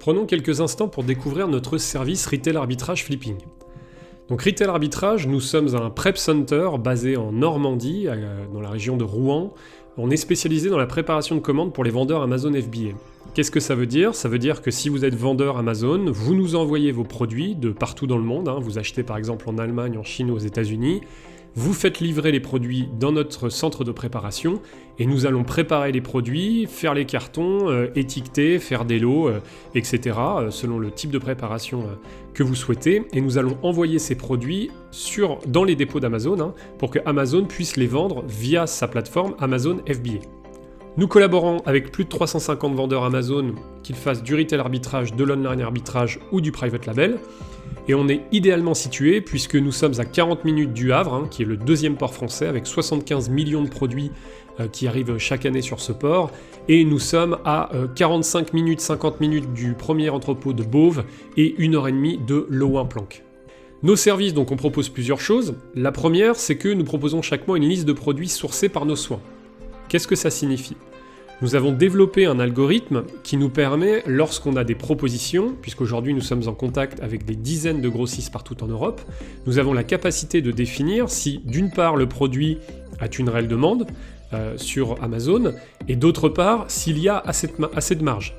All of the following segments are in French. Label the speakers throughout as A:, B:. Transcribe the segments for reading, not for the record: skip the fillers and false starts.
A: Prenons quelques instants pour découvrir notre service Retail Arbitrage Flipping. Donc Retail Arbitrage, nous sommes un prep center basé en Normandie, dans la région de Rouen. On est spécialisé dans la préparation de commandes pour les vendeurs Amazon FBA. Qu'est-ce que ça veut dire ? Ça veut dire que si vous êtes vendeur Amazon, vous nous envoyez vos produits de partout dans le monde. Vous achetez par exemple en Allemagne, en Chine ou aux États-Unis. Vous faites livrer les produits dans notre centre de préparation et nous allons préparer les produits, faire les cartons, étiqueter, faire des lots, etc. selon le type de préparation que vous souhaitez. Et nous allons envoyer ces produits dans les dépôts d'Amazon pour que Amazon puisse les vendre via sa plateforme Amazon FBA. Nous collaborons avec plus de 350 vendeurs Amazon, qu'ils fassent du retail arbitrage, de l'online arbitrage ou du private label. Et on est idéalement situé puisque nous sommes à 40 minutes du Havre, qui est le deuxième port français, avec 75 millions de produits qui arrivent chaque année sur ce port. Et nous sommes à 45 minutes, 50 minutes du premier entrepôt de Beauvais et 1h30 de Lohain-Planck. Nos services, donc on propose plusieurs choses. La première, c'est que nous proposons chaque mois une liste de produits sourcés par nos soins. Qu'est-ce que ça signifie ? Nous avons développé un algorithme qui nous permet, lorsqu'on a des propositions, puisqu'aujourd'hui nous sommes en contact avec des dizaines de grossistes partout en Europe, nous avons la capacité de définir si, d'une part, le produit a une réelle demande sur Amazon, et d'autre part, s'il y a assez de marge.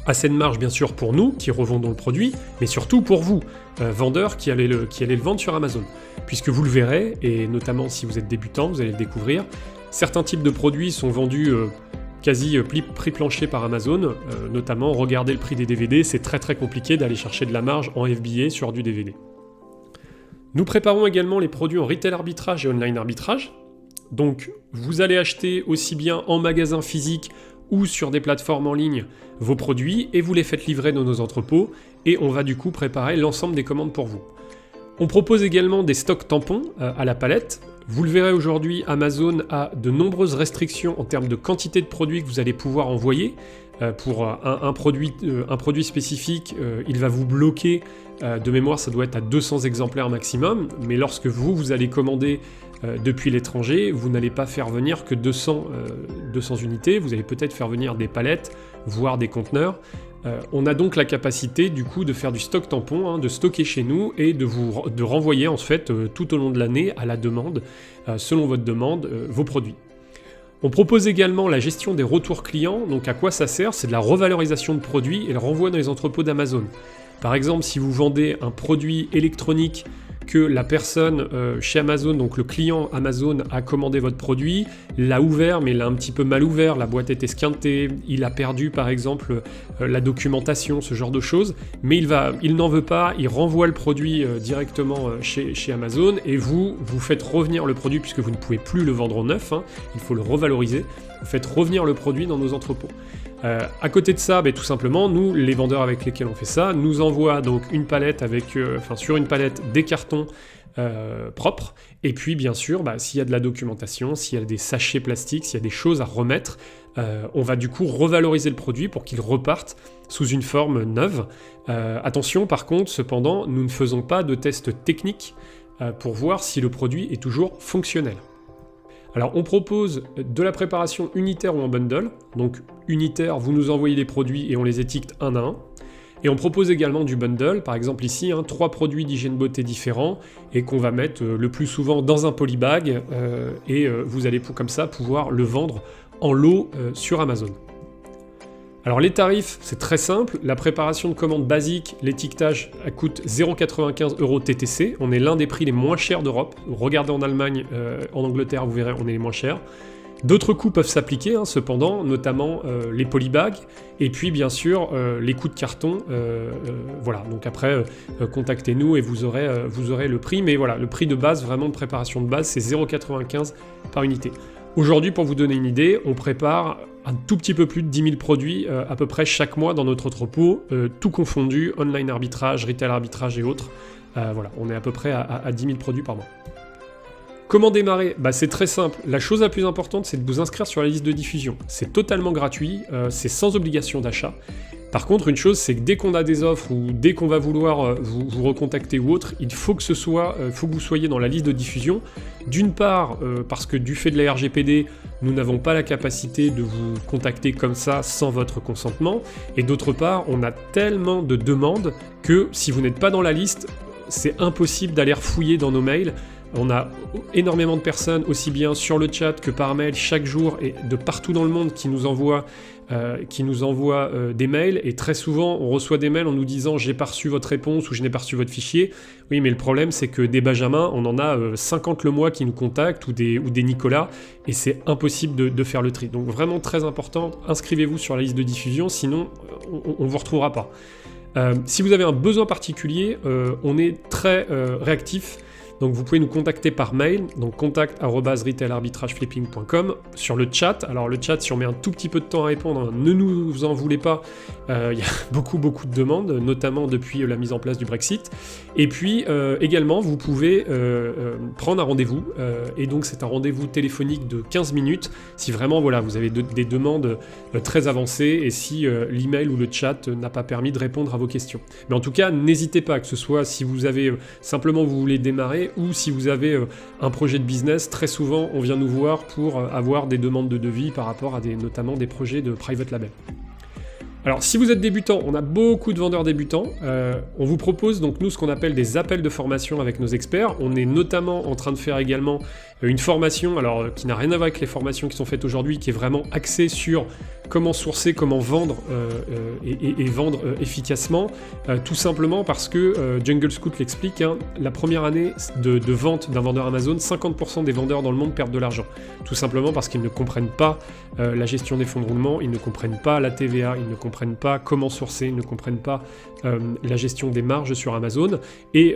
A: Assez de marge, bien sûr, pour nous, qui revendons le produit, mais surtout pour vous, vendeurs qui allez le vendre sur Amazon. Puisque vous le verrez, et notamment si vous êtes débutant, vous allez le découvrir, certains types de produits sont vendus quasi prix plancher par Amazon, notamment regardez le prix des DVD, c'est très très compliqué d'aller chercher de la marge en FBA sur du DVD. Nous préparons également les produits en retail arbitrage et online arbitrage, donc vous allez acheter aussi bien en magasin physique ou sur des plateformes en ligne vos produits et vous les faites livrer dans nos entrepôts et on va du coup préparer l'ensemble des commandes pour vous. On propose également des stocks tampons à la palette. Vous le verrez aujourd'hui, Amazon a de nombreuses restrictions en termes de quantité de produits que vous allez pouvoir envoyer. Pour un produit spécifique, il va vous bloquer, de mémoire ça doit être à 200 exemplaires maximum, mais lorsque vous allez commander depuis l'étranger, vous n'allez pas faire venir que 200 unités, vous allez peut-être faire venir des palettes, voire des conteneurs. On a donc la capacité du coup de faire du stock tampon, de stocker chez nous et de renvoyer en fait tout au long de l'année à la demande, selon votre demande, vos produits. On propose également la gestion des retours clients, donc à quoi ça sert ? C'est de la revalorisation de produits et le renvoi dans les entrepôts d'Amazon. Par exemple, si vous vendez un produit électronique que la personne chez Amazon, donc le client Amazon a commandé votre produit, l'a ouvert mais l'a un petit peu mal ouvert, la boîte est esquintée, il a perdu par exemple la documentation, ce genre de choses, mais il n'en veut pas, il renvoie le produit directement chez Amazon et vous faites revenir le produit puisque vous ne pouvez plus le vendre en neuf, il faut le revaloriser, vous faites revenir le produit dans nos entrepôts. À côté de ça, tout simplement, nous, les vendeurs avec lesquels on fait ça, nous envoient donc une palette sur une palette des cartons propres, et puis bien sûr, s'il y a de la documentation, s'il y a des sachets plastiques, s'il y a des choses à remettre, on va du coup revaloriser le produit pour qu'il reparte sous une forme neuve. Attention par contre, cependant, nous ne faisons pas de tests techniques pour voir si le produit est toujours fonctionnel. Alors on propose de la préparation unitaire ou en bundle, donc unitaire, vous nous envoyez les produits et on les étiquette un à un. Et on propose également du bundle, par exemple ici, 3 produits d'hygiène beauté différents et qu'on va mettre le plus souvent dans un polybag et vous allez comme ça pouvoir le vendre en lot sur Amazon. Alors les tarifs, c'est très simple, la préparation de commande basique, l'étiquetage coûte 0,95 € TTC, on est l'un des prix les moins chers d'Europe, regardez en Allemagne, en Angleterre, vous verrez, on est les moins chers. D'autres coûts peuvent s'appliquer, cependant, notamment les polybags, et puis bien sûr les coûts de carton, voilà, donc après contactez-nous et vous aurez le prix, mais voilà, le prix de base, vraiment de préparation de base, c'est 0,95 € par unité. Aujourd'hui, pour vous donner une idée, on prépare un tout petit peu plus de 10 000 produits à peu près chaque mois dans notre entrepôt, tout confondu, online arbitrage, retail arbitrage et autres. Voilà, on est à peu près à 10 000 produits par mois. Comment démarrer ? C'est très simple. La chose la plus importante, c'est de vous inscrire sur la liste de diffusion. C'est totalement gratuit, c'est sans obligation d'achat. Par contre, une chose, c'est que dès qu'on a des offres ou dès qu'on va vouloir vous recontacter ou autre, il faut que vous soyez dans la liste de diffusion. D'une part, parce que du fait de la RGPD, nous n'avons pas la capacité de vous contacter comme ça sans votre consentement. Et d'autre part, on a tellement de demandes que si vous n'êtes pas dans la liste, c'est impossible d'aller fouiller dans nos mails. On a énormément de personnes, aussi bien sur le chat que par mail, chaque jour et de partout dans le monde qui nous envoient des mails. Et très souvent, on reçoit des mails en nous disant « j'ai pas reçu votre réponse » ou « je n'ai pas reçu votre fichier ». Oui, mais le problème, c'est que des Benjamin, on en a 50 le mois qui nous contactent ou des Nicolas, et c'est impossible de faire le tri. Donc vraiment très important, inscrivez-vous sur la liste de diffusion, sinon on ne vous retrouvera pas. Si vous avez un besoin particulier, on est très réactif. Donc vous pouvez nous contacter par mail, donc contact@retailarbitrageflipping.com, sur le chat. Alors le chat, si on met un tout petit peu de temps à répondre, ne nous en voulez pas, il y a beaucoup de demandes, notamment depuis la mise en place du Brexit. Et puis également, vous pouvez prendre un rendez-vous, et donc c'est un rendez-vous téléphonique de 15 minutes, si vraiment voilà, vous avez des demandes très avancées, et si l'email ou le chat n'a pas permis de répondre à vos questions. Mais en tout cas, n'hésitez pas, que ce soit si vous avez simplement vous voulez démarrer, ou si vous avez un projet de business, très souvent on vient nous voir pour avoir des demandes de devis par rapport à notamment des projets de private label. Alors si vous êtes débutant, on a beaucoup de vendeurs débutants, on vous propose donc nous ce qu'on appelle des appels de formation avec nos experts. On est notamment en train de faire également une formation, alors qui n'a rien à voir avec les formations qui sont faites aujourd'hui, qui est vraiment axée sur comment sourcer, comment vendre et vendre efficacement, tout simplement parce que Jungle Scout l'explique, hein, la première année de vente d'un vendeur Amazon, 50% des vendeurs dans le monde perdent de l'argent, tout simplement parce qu'ils ne comprennent pas la gestion des fonds de roulement, ils ne comprennent pas la TVA, ils ne comprennent pas comment sourcer, ils ne comprennent pas la gestion des marges sur Amazon, et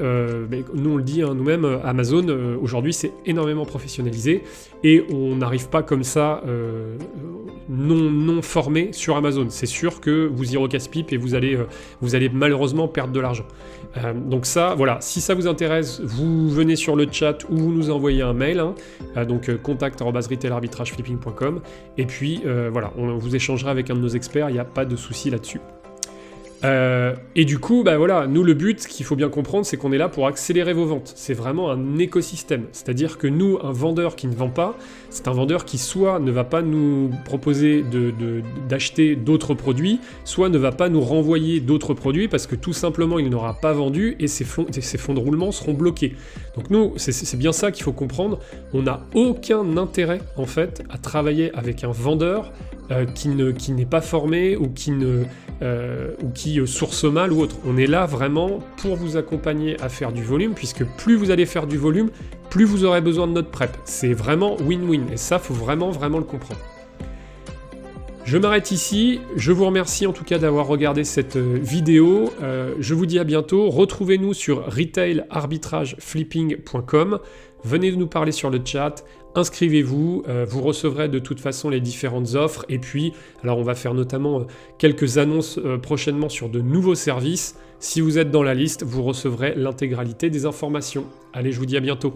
A: nous on le dit hein, nous-mêmes, Amazon aujourd'hui c'est énormément professionnalisé, et on n'arrive pas comme ça non formé sur Amazon. C'est sûr que vous irez au casse-pipe et vous allez malheureusement perdre de l'argent. Donc ça, voilà, si ça vous intéresse, vous venez sur le chat ou vous nous envoyez un mail, hein, donc contact@retailarbitrageflipping.com, et puis voilà, on vous échangera avec un de nos experts, il n'y a pas de souci là-dessus. Et du coup, bah voilà, nous le but qu'il faut bien comprendre, c'est qu'on est là pour accélérer vos ventes. C'est vraiment un écosystème. C'est-à-dire que nous, un vendeur qui ne vend pas, c'est un vendeur qui soit ne va pas nous proposer d'acheter d'autres produits, soit ne va pas nous renvoyer d'autres produits parce que tout simplement il n'aura pas vendu et ses fonds de roulement seront bloqués. Donc nous, c'est bien ça qu'il faut comprendre. On n'a aucun intérêt en fait à travailler avec un vendeur qui n'est pas formé ou qui source mal ou autre. On est là vraiment pour vous accompagner à faire du volume, puisque plus vous allez faire du volume, plus vous aurez besoin de notre prep. C'est vraiment win-win, et ça, faut vraiment le comprendre. Je m'arrête ici, je vous remercie en tout cas d'avoir regardé cette vidéo, je vous dis à bientôt, retrouvez-nous sur retailarbitrageflipping.com, venez nous parler sur le chat, inscrivez-vous, vous recevrez de toute façon les différentes offres, et puis, alors on va faire notamment quelques annonces prochainement sur de nouveaux services. Si vous êtes dans la liste, vous recevrez l'intégralité des informations. Allez, je vous dis à bientôt.